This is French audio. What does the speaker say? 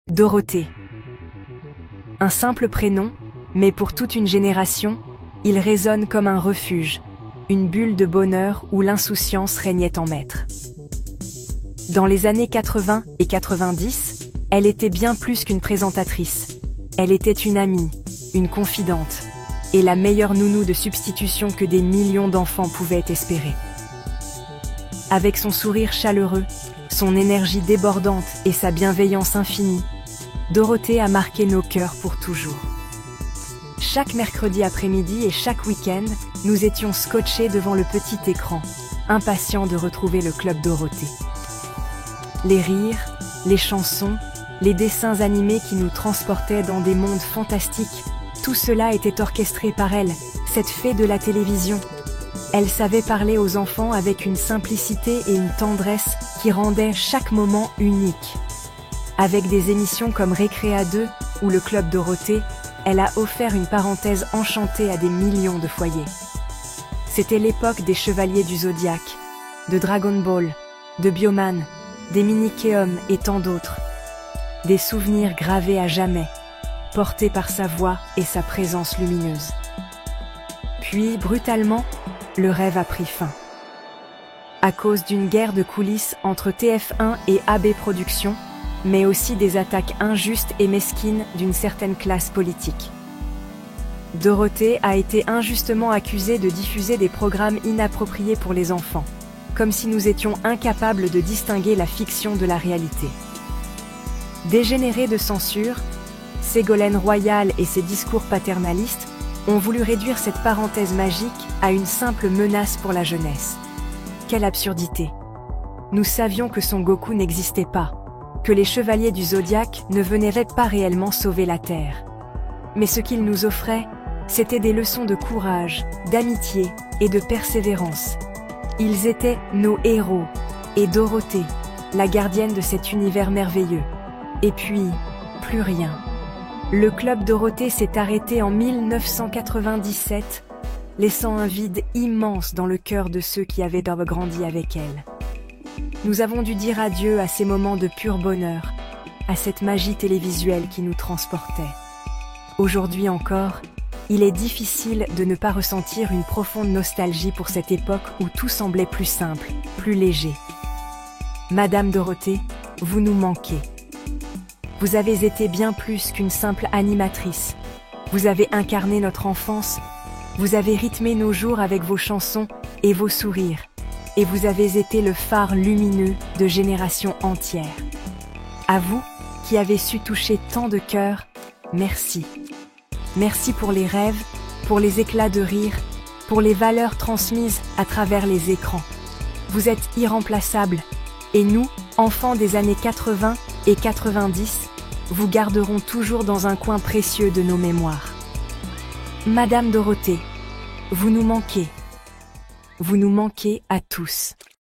Dorothée. Un simple prénom, mais pour toute une génération, il résonne comme un refuge, une bulle de bonheur où l'insouciance régnait en maître. Dans les années 80 et 90, elle était bien plus qu'une présentatrice. Elle était une amie, une confidente, et la meilleure nounou de substitution que des millions d'enfants pouvaient espérer. Avec son sourire chaleureux, son énergie débordante et sa bienveillance infinie, Dorothée a marqué nos cœurs pour toujours. Chaque mercredi après-midi et chaque week-end, nous étions scotchés devant le petit écran, impatients de retrouver le Club Dorothée. Les rires, les chansons, les dessins animés qui nous transportaient dans des mondes fantastiques, tout cela était orchestré par elle, cette fée de la télévision. Elle savait parler aux enfants avec une simplicité et une tendresse qui rendaient chaque moment unique. Avec des émissions comme Récréa 2 ou le Club Dorothée, elle a offert une parenthèse enchantée à des millions de foyers. C'était l'époque des Chevaliers du Zodiaque, de Dragon Ball, de Bioman, des Minikeyum et tant d'autres. Des souvenirs gravés à jamais, portés par sa voix et sa présence lumineuse. Puis, brutalement, le rêve a pris fin. À cause d'une guerre de coulisses entre TF1 et AB Productions, mais aussi des attaques injustes et mesquines d'une certaine classe politique. Dorothée a été injustement accusée de diffuser des programmes inappropriés pour les enfants, comme si nous étions incapables de distinguer la fiction de la réalité. Dégénérée de censure, Ségolène Royal et ses discours paternalistes ont voulu réduire cette parenthèse magique à une simple menace pour la jeunesse. Quelle absurdité! Nous savions que Son Goku n'existait pas, que les Chevaliers du Zodiaque ne venaient pas réellement sauver la Terre. Mais ce qu'ils nous offraient, c'était des leçons de courage, d'amitié et de persévérance. Ils étaient nos héros, et Dorothée, la gardienne de cet univers merveilleux. Et puis, plus rien. Le Club Dorothée s'est arrêté en 1997, laissant un vide immense dans le cœur de ceux qui avaient grandi avec elle. Nous avons dû dire adieu à ces moments de pur bonheur, à cette magie télévisuelle qui nous transportait. Aujourd'hui encore, il est difficile de ne pas ressentir une profonde nostalgie pour cette époque où tout semblait plus simple, plus léger. Madame Dorothée, vous nous manquez. Vous avez été bien plus qu'une simple animatrice. Vous avez incarné notre enfance, vous avez rythmé nos jours avec vos chansons et vos sourires. Et vous avez été le phare lumineux de générations entières. À vous, qui avez su toucher tant de cœurs, merci. Merci pour les rêves, pour les éclats de rire, pour les valeurs transmises à travers les écrans. Vous êtes irremplaçables, et nous, enfants des années 80 et 90, vous garderons toujours dans un coin précieux de nos mémoires. Madame Dorothée, vous nous manquez. Vous nous manquez à tous.